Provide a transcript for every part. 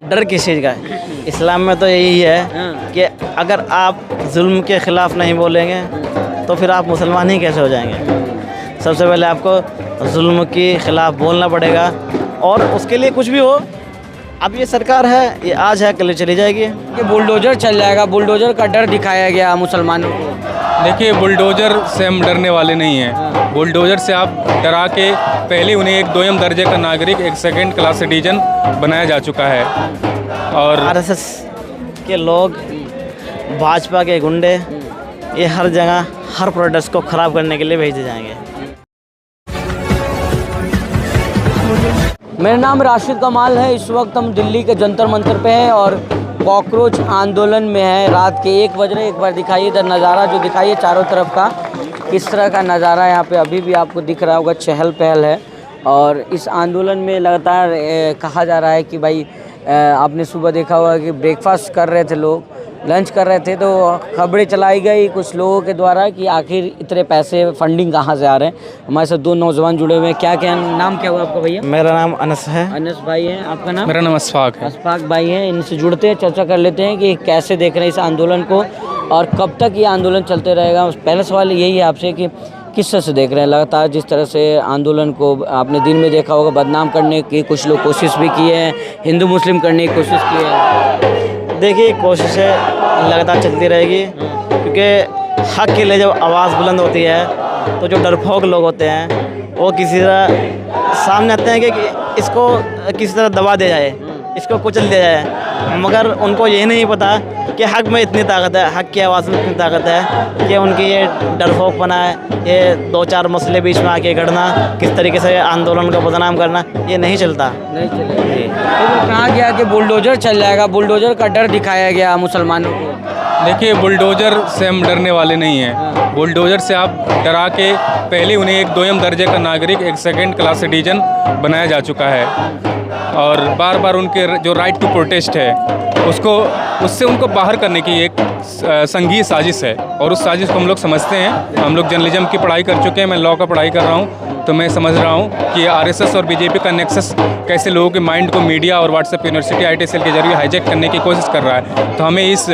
डर किस चीज़ का है? इस्लाम में तो यही है कि अगर आप जुल्म के ख़िलाफ़ नहीं बोलेंगे तो फिर आप मुसलमान ही कैसे हो जाएंगे। सबसे पहले आपको जुल्म के ख़िलाफ़ बोलना पड़ेगा और उसके लिए कुछ भी हो। अब ये सरकार है, ये आज है कल चली जाएगी। ये बुलडोजर चल जाएगा, बुलडोजर का डर दिखाया गया मुसलमानों को। देखिए, बुलडोजर से हम डरने वाले नहीं हैं। बुलडोजर से आप डरा के पहले उन्हें एक दोयम दर्जे का नागरिक, एक सेकंड क्लास सिटीजन बनाया जा चुका है। और आरएसएस के लोग, भाजपा के गुंडे, ये हर जगह हर प्रोटेस्ट को ख़राब करने के लिए भेजे जाएंगे। मेरा नाम राशिद कमाल है। इस वक्त हम दिल्ली के जंतर मंतर पे हैं और कॉकरोच आंदोलन में है। रात के 1 बज रहे। एक बार दिखाइए इधर नज़ारा जो दिखाइए चारों तरफ का, किस तरह का नज़ारा यहाँ पे अभी भी आपको दिख रहा होगा। चहल पहल है और इस आंदोलन में लगातार कहा जा रहा है कि भाई आपने सुबह देखा होगा कि ब्रेकफास्ट कर रहे थे लोग, लंच कर रहे थे, तो खबरें चलाई गई कुछ लोगों के द्वारा कि आखिर इतने पैसे फंडिंग कहाँ से आ रहे हैं। हमारे साथ 2 नौजवान जुड़े हुए हैं। क्या क्या नाम क्या हुआ आपका भैया? मेरा नाम अनस है। अनस भाई है। आपका नाम? मेरा नाम अशफाक है। अशफाक भाई हैं। इनसे जुड़ते हैं, चर्चा कर लेते हैं कि कैसे देख रहे हैं इस आंदोलन को और कब तक ये आंदोलन चलते रहेगा। पहला सवाल यही है आपसे कि किस तरह से देख रहे हैं लगातार जिस तरह से आंदोलन को आपने दिन में देखा होगा, बदनाम करने की कुछ लोग कोशिश भी की है, हिंदू मुस्लिम करने की कोशिश की है। देखिए, कोशिशें लगातार चलती रहेगी क्योंकि हक के लिए जब आवाज़ बुलंद होती है तो जो डरपोक लोग होते हैं वो किसी तरह सामने आते हैं कि इसको किसी तरह दबा दिया जाए, इसको कुचल दिया जाए, मगर उनको ये नहीं पता कि हक में इतनी ताकत है, हक की आवाज़ में इतनी ताकत है कि उनकी ये डरपोकपना है, ये 2-4 मसले बीच में आके गढ़ना, किस तरीके से आंदोलन को बदनाम करना, ये नहीं चलता। नहीं चलेगा। तो कहा गया कि बुलडोजर चल जाएगा, बुलडोजर का डर दिखाया गया मुसलमानों को। देखिए, बुलडोजर से हम डरने वाले नहीं हैं। बुलडोजर से आप डरा के पहले उन्हें एक दोयम दर्जे का नागरिक, एक सेकंड क्लास सिटीजन बनाया जा चुका है और बार बार उनके जो राइट टू प्रोटेस्ट है उससे उनको बाहर करने की एक संघीय साजिश है और उस साजिश को हम लोग समझते हैं। हम लोग जर्नलिज्म की पढ़ाई कर चुके हैं, मैं लॉ का पढ़ाई कर रहा हूँ, तो मैं समझ रहा हूँ कि आरएसएस और बीजेपी का नेक्सस कैसे लोगों के माइंड को मीडिया और व्हाट्सएप यूनिवर्सिटी आईटी सेल के जरिए हाईजैक करने की कोशिश कर रहा है। तो हमें इस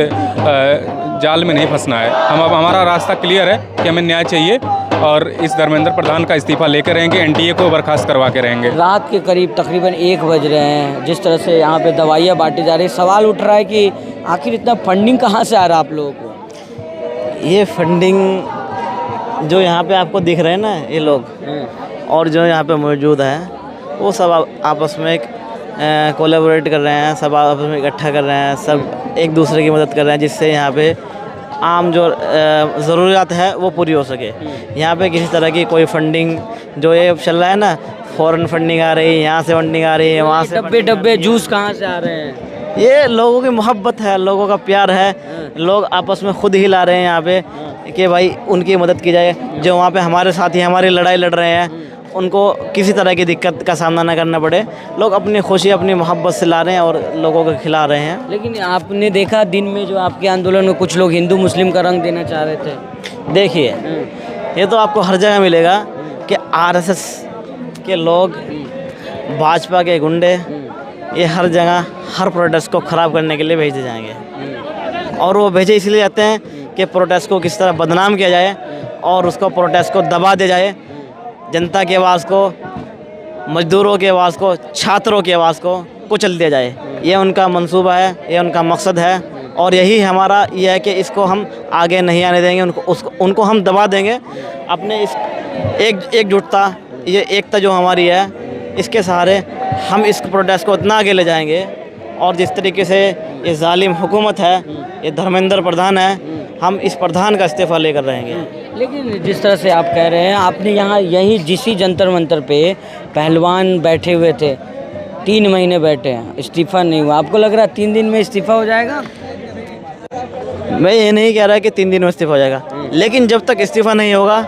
जाल में नहीं फंसना है। हमारा रास्ता क्लियर है कि हमें न्याय चाहिए और इस धर्मेंद्र प्रधान का इस्तीफा लेकर रहेंगे, एनडीए को बर्खास्त करवा के रहेंगे। रात के करीब तकरीबन 1 बज रहे हैं। जिस तरह से यहाँ पे दवाइयाँ बांटी जा रही, सवाल उठ रहा है कि आखिर इतना फंडिंग कहाँ से आ रहा है आप लोगों को? ये फंडिंग जो यहाँ पे आपको दिख रहे हैं ना, ये लोग और जो यहाँ पे मौजूद हैं वो सब आपस में कोलैबोरेट कर रहे हैं, सब आपस में इकट्ठा कर रहे हैं, सब एक दूसरे की मदद कर रहे हैं जिससे यहाँ पे आम जो ज़रूरियात है वो पूरी हो सके। यहाँ पे किसी तरह की कोई फंडिंग जो ये चल रहा है ना, फॉरेन फंडिंग आ रही है, यहाँ से फंडिंग आ रही है, वहाँ से डब्बे जूस कहाँ से आ रहे हैं? ये लोगों की मोहब्बत है, लोगों का प्यार है, लोग आपस में खुद ही ला रहे हैं यहाँ पे कि भाई उनकी मदद की जाए। जो वहाँ पे हमारे साथी हमारी लड़ाई लड़ रहे हैं उनको किसी तरह की दिक्कत का सामना न करना पड़े, लोग अपनी खुशी अपनी मोहब्बत से ला रहे हैं और लोगों को खिला रहे हैं। लेकिन आपने देखा दिन में जो आपके आंदोलन में कुछ लोग हिंदू मुस्लिम का रंग देना चाह रहे थे। देखिए, ये तो आपको हर जगह मिलेगा कि आरएसएस के लोग, भाजपा के गुंडे, ये हर जगह हर प्रोटेस्ट को ख़राब करने के लिए भेजे जाएंगे और वो भेजे इसलिए जाते हैं कि प्रोटेस्ट को किस तरह बदनाम किया जाए और उसको प्रोटेस्ट को दबा दिया जाए, जनता की आवाज़ को, मजदूरों की आवाज़ को, छात्रों की आवाज़ को कुचल दिया जाए। ये उनका मंसूबा है, ये उनका मकसद है और यही हमारा ये है कि इसको हम आगे नहीं आने देंगे, उनको हम दबा देंगे। अपने इस एकजुटता, ये एकता जो हमारी है, इसके सहारे हम इस प्रोटेस्ट को इतना आगे ले जाएंगे और जिस तरीके से ये जालिम हुकूमत है, ये धर्मेंद्र प्रधान है, हम इस प्रधान का इस्तीफ़ा लेकर रहेंगे। लेकिन जिस तरह से आप कह रहे हैं, आपने यहाँ यही जिसी जंतर मंतर पे पहलवान बैठे हुए थे, 3 महीने बैठे हैं, इस्तीफ़ा नहीं हुआ। आपको लग रहा है 3 दिन में इस्तीफ़ा हो जाएगा? मैं ये नहीं कह रहा कि 3 दिन में इस्तीफ़ा हो जाएगा, लेकिन जब तक इस्तीफ़ा नहीं होगा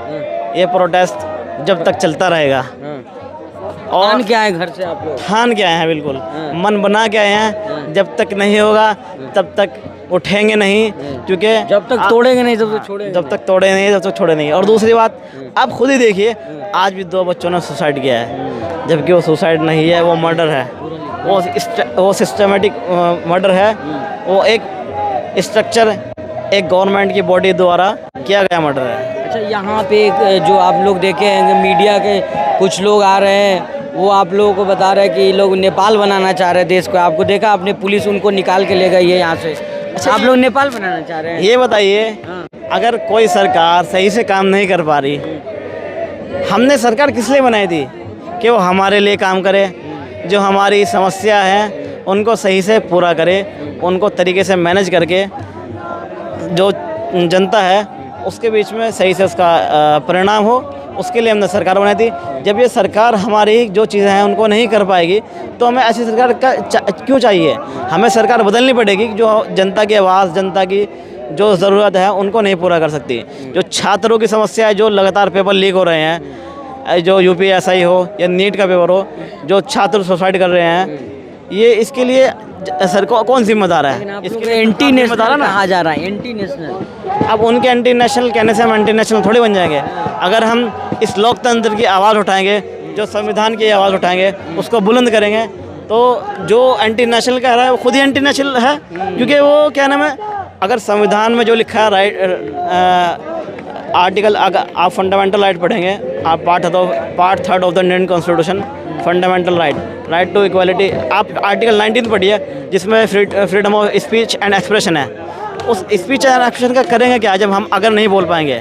ये प्रोटेस्ट जब तक चलता रहेगा। और क्या है घर से आप लोग? ठान के आए हैं, बिल्कुल मन बना के आए हैं। जब तक नहीं होगा तब तक उठेंगे नहीं, क्योंकि जब तक तोड़ेंगे नहीं तब तक छोड़ेंगे। जब तक तोड़े नहीं तब तक छोड़े नहीं। और दूसरी बात, आप खुद ही देखिए, आज भी 2 बच्चों ने सुसाइड किया है, जबकि वो सुसाइड नहीं है, वो मर्डर है। वो सिस्टमेटिक मर्डर है। वो एक स्ट्रक्चर, एक गवर्नमेंट की बॉडी द्वारा किया गया मर्डर है। अच्छा, यहाँ पे एक जो आप लोग देखे हैं मीडिया के कुछ लोग आ रहे हैं, वो आप लोगों को बता रहे हैं कि ये लोग नेपाल बनाना चाह रहे हैं देश को। आपको देखा, आपने पुलिस उनको निकाल के ले गई है यहाँ से। अच्छा, आप लोग नेपाल बनाना चाह रहे हैं? ये बताइए, अगर कोई सरकार सही से काम नहीं कर पा रही, हमने सरकार किस लिए बनाई थी? कि वो हमारे लिए काम करे, जो हमारी समस्या है उनको सही से पूरा करे, उनको तरीके से मैनेज करके जो जनता है उसके बीच में सही से उसका परिणाम हो, उसके लिए हमने सरकार बनाई थी। जब ये सरकार हमारी जो चीज़ें हैं उनको नहीं कर पाएगी तो हमें ऐसी सरकार क्यों चाहिए? हमें सरकार बदलनी पड़ेगी जो जनता की आवाज़, जनता की जो ज़रूरत है उनको नहीं पूरा कर सकती। जो छात्रों की समस्या है, जो लगातार पेपर लीक हो रहे हैं, जो UPSI हो या नीट का पेपर हो, जो छात्र सुसाइड कर रहे हैं, ये इसके लिए सरकार कौन जिम्मेदार है? इसके एंटी नेशनल कहा जा रहा है, एंटी नेशनल। अब उनके एंटी नेशनल कहने से हम एंटी नेशनल थोड़ी बन जाएंगे। अगर हम इस लोकतंत्र की आवाज़ उठाएंगे, जो संविधान की आवाज़ उठाएंगे, उसको बुलंद करेंगे, तो जो एंटी नेशनल कह रहा है वो खुद ही एंटी नेशनल है। क्योंकि वो क्या नाम है, अगर संविधान में जो लिखा है राइट आर्टिकल, अगर आप फंडामेंटल राइट पढ़ेंगे, आप part 3 of the Indian Constitution, fundamental right to equality, आप आर्टिकल 19 पढ़िए जिसमें freedom of speech and expression है। उस स्पीच एंड एक्सप्रेशन का करेंगे क्या जब हम अगर नहीं बोल पाएंगे?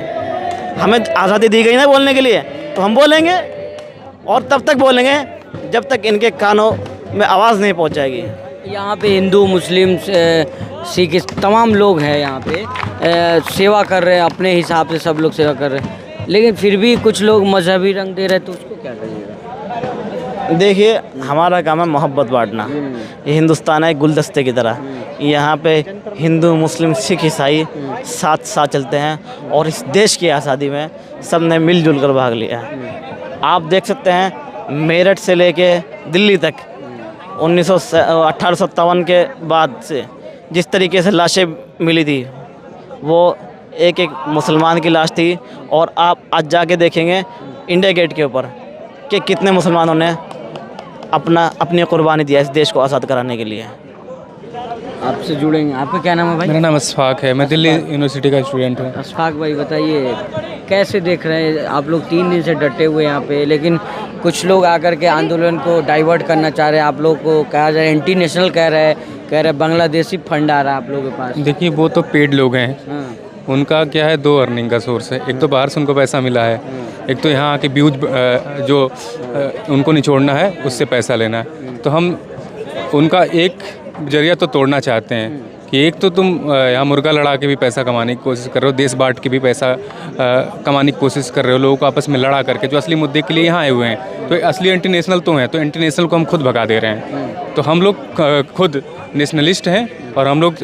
हमें आज़ादी दी गई ना बोलने के लिए, तो हम बोलेंगे, और तब तक बोलेंगे जब तक इनके कानों में आवाज़ नहीं पहुंच जाएगी। यहाँ पे हिंदू, मुस्लिम, सिख तमाम लोग हैं यहाँ पे, सेवा कर रहे हैं अपने हिसाब से, सब लोग सेवा कर रहे हैं, लेकिन फिर भी कुछ लोग मजहबी रंग दे रहे हैं, तो उसको क्या करिएगा? देखिए, हमारा काम है मोहब्बत बांटना। ये हिंदुस्तान है एक गुलदस्ते की तरह, यहाँ पे हिंदू, मुस्लिम, सिख, ईसाई साथ साथ चलते हैं, और इस देश की आज़ादी में सब ने मिलजुल कर भाग लिया है। आप देख सकते हैं मेरठ से लेके दिल्ली तक 1857 के बाद से जिस तरीके से लाशें मिली थी, वो एक एक मुसलमान की लाश थी। और आप आज जाके देखेंगे इंडिया गेट के ऊपर कि कितने मुसलमानों ने अपनी कुर्बानी दिया इस देश को आज़ाद कराने के लिए। आपसे जुड़ेंगे। आपका क्या नाम है भाई? मेरा नाम अशफाक है, मैं दिल्ली यूनिवर्सिटी का स्टूडेंट हूँ। अशफाक भाई, बताइए कैसे देख रहे हैं आप लोग? 3 दिन से डटे हुए यहाँ पे, लेकिन कुछ लोग आकर के आंदोलन को डाइवर्ट करना चाह रहे हैं। आप लोग को कहा जाए एंटी नेशनल कह रहे बांग्लादेशी फंड आ रहा है आप लोगों के पास। देखिए, वो तो पेड लोग हैं, उनका क्या है, 2 अर्निंग का सोर्स है। एक तो बाहर से उनको पैसा मिला है, एक तो यहाँ के व्यूज जो उनको निचोड़ना है उससे पैसा लेना है। तो हम उनका एक जरिया तो तोड़ना चाहते हैं कि एक तो तुम यहाँ मुर्गा लड़ा के भी पैसा कमाने की कोशिश कर रहे हो, देश बांट के भी पैसा कमाने की कोशिश कर रहे हो, लोगों को आपस में लड़ा करके, जो असली मुद्दे के लिए यहाँ आए हुए हैं। तो असली एंटी नेशनल तो हैं, तो एंटी नेशनल को हम खुद भगा दे रहे हैं। तो हम लोग खुद नेशनलिस्ट हैं, और हम लोग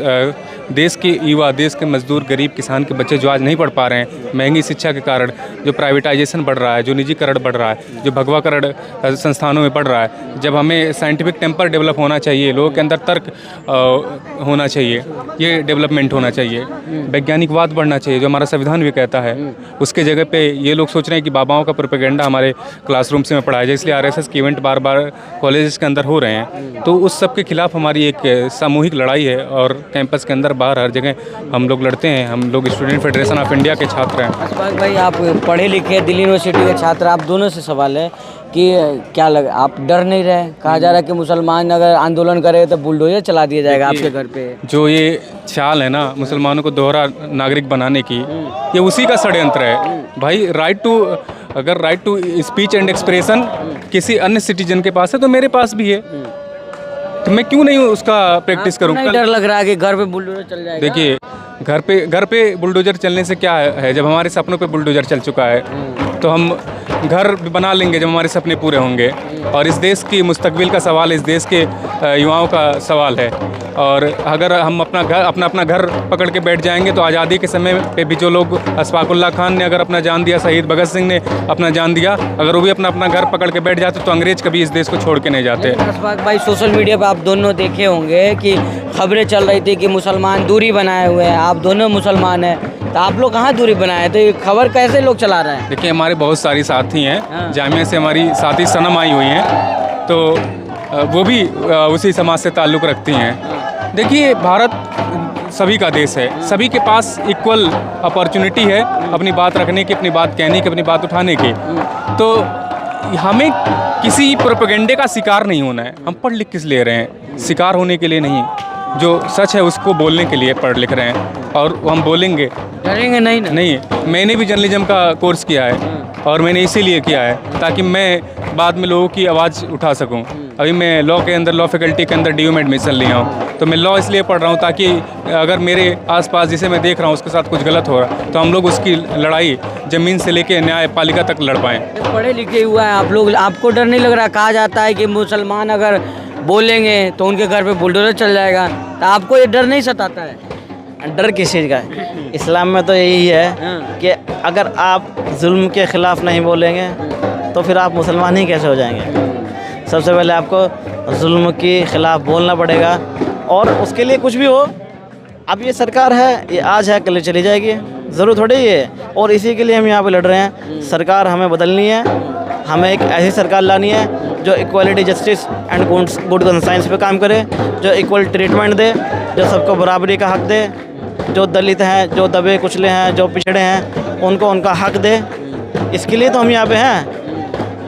देश के युवा, देश के मजदूर, गरीब किसान के बच्चे जो आज नहीं पढ़ पा रहे हैं, महंगी शिक्षा के कारण, जो प्राइवेटाइजेशन बढ़ रहा है, जो निजीकरण बढ़ रहा है, जो भगवाकरण संस्थानों में बढ़ रहा है, जब हमें साइंटिफिक टेम्पर डेवलप होना चाहिए, लोगों के अंदर तर्क होना चाहिए, ये डेवलपमेंट होना चाहिए, वैज्ञानिकवाद बढ़ना चाहिए जो हमारा संविधान भी कहता है, उसके जगह पे ये लोग सोच रहे हैं कि बाबाओं का प्रोपेगेंडा हमारे क्लासरूम से में पढ़ाया जाए, इसलिए RSS के इवेंट बार बार कॉलेज के अंदर हो रहे हैं। तो उस सब के खिलाफ हमारी एक सामूहिक लड़ाई है, और कैंपस के अंदर बाहर हर जगह हम लोग लड़ते हैं। हम लोग स्टूडेंट फेडरेशन ऑफ इंडिया के छात्र हैं। अशफाक भाई, आप पढ़े लिखे दिल्ली यूनिवर्सिटी के छात्र, आप दोनों से सवाल है कि क्या लगा, आप डर नहीं रहे? कहा जा रहा है कि मुसलमान अगर आंदोलन करे तो बुलडोजर चला दिया जाएगा आपके घर पे। जो ये चाल है ना मुसलमानों को दोहरा नागरिक बनाने की, ये उसी का षड्यंत्र है भाई। अगर right to speech and expression किसी अन्य सिटीजन के पास है तो मेरे पास भी है, तो मैं क्यों नहीं उसका प्रैक्टिस करूँ? डर लग रहा है कि घर पे बुलडोजर चल जाएगा? देखिए, घर पे बुलडोजर चलने से क्या है, जब हमारे सपनों पे बुलडोजर चल चुका है तो हम घर बना लेंगे जब हमारे सपने पूरे होंगे। और इस देश की मुस्तकबिल का सवाल, इस देश के युवाओं का सवाल है। और अगर हम अपना घर पकड़ के बैठ जाएंगे तो आज़ादी के समय पे भी जो लोग, अशफाकुल्लाह खान ने अगर अपना जान दिया, शहीद भगत सिंह ने अपना जान दिया, अगर वो भी अपना घर पकड़ के बैठ जाते तो अंग्रेज कभी इस देश को छोड़ के नहीं जाते। अशफाक भाई, सोशल मीडिया पर आप दोनों देखे होंगे कि खबरें चल रही थी कि मुसलमान दूरी बनाए हुए हैं, आप दोनों मुसलमान हैं, तो आप लोग कहाँ दूरी बनाए? तो ये खबर कैसे लोग चला रहे हैं? देखिए, हमारे बहुत सारी साथी हैं, जामिया से हमारी साथी सनम आई हुई हैं, तो वो भी उसी समाज से ताल्लुक़ रखती हैं। देखिए, भारत सभी का देश है, सभी के पास इक्वल अपॉर्चुनिटी है अपनी बात रखने की, अपनी बात कहने की, अपनी बात उठाने की। तो हमें किसी प्रोपेगेंडे का शिकार नहीं होना है। हम पढ़ लिख किस लिए रहे हैं? शिकार होने के लिए नहीं, जो सच है उसको बोलने के लिए पढ़ लिख रहे हैं, और हम बोलेंगे। डरेंगे नहीं ना? नहीं, मैंने भी जर्नलिज्म का कोर्स किया है, और मैंने इसीलिए किया है ताकि मैं बाद में लोगों की आवाज़ उठा सकूं। अभी मैं लॉ के अंदर, लॉ फैकल्टी के अंदर DU में एडमिशन लिया हूँ, तो मैं लॉ इसलिए पढ़ रहा हूँ ताकि अगर मेरे आसपास जिसे मैं देख रहा हूँ उसके साथ कुछ गलत हो रहा है तो हम लोग उसकी लड़ाई ज़मीन से लेके न्यायपालिका तक लड़ पाएँ। पढ़े लिखे हुआ है आप लोग, आपको डर नहीं लग रहा? कहा जाता है कि मुसलमान अगर बोलेंगे तो उनके घर पे बुलडोजर चल जाएगा, तो आपको ये डर नहीं सताता है? डर किस चीज़ का है? इस्लाम में तो यही है कि अगर आप जुल्म के ख़िलाफ़ नहीं बोलेंगे तो फिर आप मुसलमान ही कैसे हो जाएंगे? सबसे पहले आपको जुल्म के ख़िलाफ़ बोलना पड़ेगा, और उसके लिए कुछ भी हो, अब ये सरकार है, ये आज है कल चली जाएगी, ज़रूर थोड़ी ही है। और इसी के लिए हम यहाँ पे लड़ रहे हैं। सरकार हमें बदलनी है, हमें एक ऐसी सरकार लानी है जो equality, justice and good governance पे काम करे, जो इक्वल ट्रीटमेंट दे, जो सबको बराबरी का हक दे, जो दलित हैं, जो दबे कुचले हैं, जो पिछड़े हैं, उनको उनका हक दे। इसके लिए तो हम यहाँ पे हैं।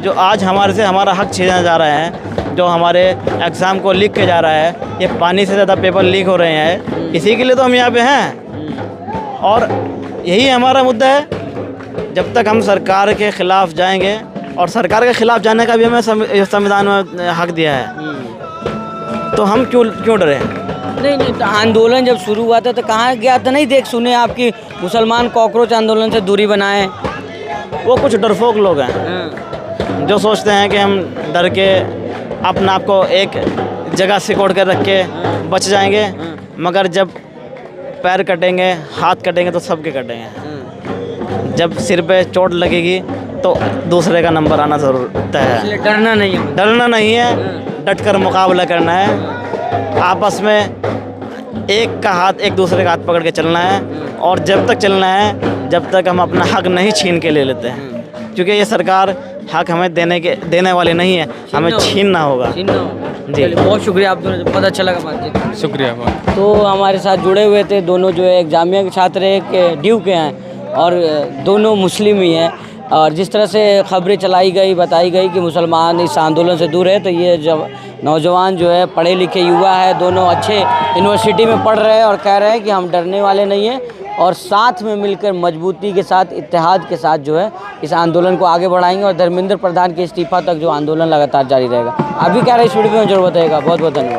जो आज हमारे से हमारा हक छीना जा रहा है, जो हमारे एग्ज़ाम को लीक किया जा रहा है, ये पानी से ज़्यादा पेपर लीक हो रहे हैं, इसी के लिए तो हम यहाँ पे हैं। और यही हमारा मुद्दा है। जब तक हम सरकार के ख़िलाफ़ जाएंगे, और सरकार के ख़िलाफ़ जाने का भी हमें संविधान में हक दिया है, तो हम क्यों डरे? नहीं, तो आंदोलन जब शुरू हुआ था तो कहाँ गया था? नहीं देख सुने आपकी मुसलमान कॉकरोच आंदोलन से दूरी बनाए? वो कुछ डरपोक लोग हैं जो सोचते हैं कि हम डर के अपना आप को एक जगह सिकोड़ कर रख के बच जाएंगे, मगर जब पैर कटेंगे, हाथ कटेंगे तो सबके कटेंगे। जब सिर पे चोट लगेगी तो दूसरे का नंबर आना ज़रूर तय है। इसलिए डरना नहीं है। डरना नहीं है, डट कर मुकाबला करना है। आपस में एक का हाथ एक दूसरे का हाथ पकड़ के चलना है, और जब तक चलना है जब तक हम अपना हक नहीं छीन के ले लेते हैं, क्योंकि ये सरकार हक हमें देने वाली नहीं है, हमें छीनना होगा। जी, बहुत शुक्रिया, आप दोनों, बहुत अच्छा लगा बातचीत। शुक्रिया बहुत। तो हमारे साथ जुड़े हुए थे दोनों जो है एक जामिया के छात्र, एक DU के हैं, और दोनों मुस्लिम ही हैं। और जिस तरह से खबरें चलाई गई, बताई गई कि मुसलमान इस आंदोलन से दूर है, तो ये जब नौजवान जो है पढ़े लिखे युवा है, दोनों अच्छे यूनिवर्सिटी में पढ़ रहे हैं और कह रहे हैं कि हम डरने वाले नहीं हैं, और साथ में मिलकर मजबूती के साथ, इत्तेहाद के साथ जो है इस आंदोलन को आगे बढ़ाएंगे, और धर्मेंद्र प्रधान के इस्तीफा तक जो आंदोलन लगातार जारी रहेगा। अभी क्या रहा, इस वीडियो में जरूर बताइएगा। बहुत बहुत धन्यवाद।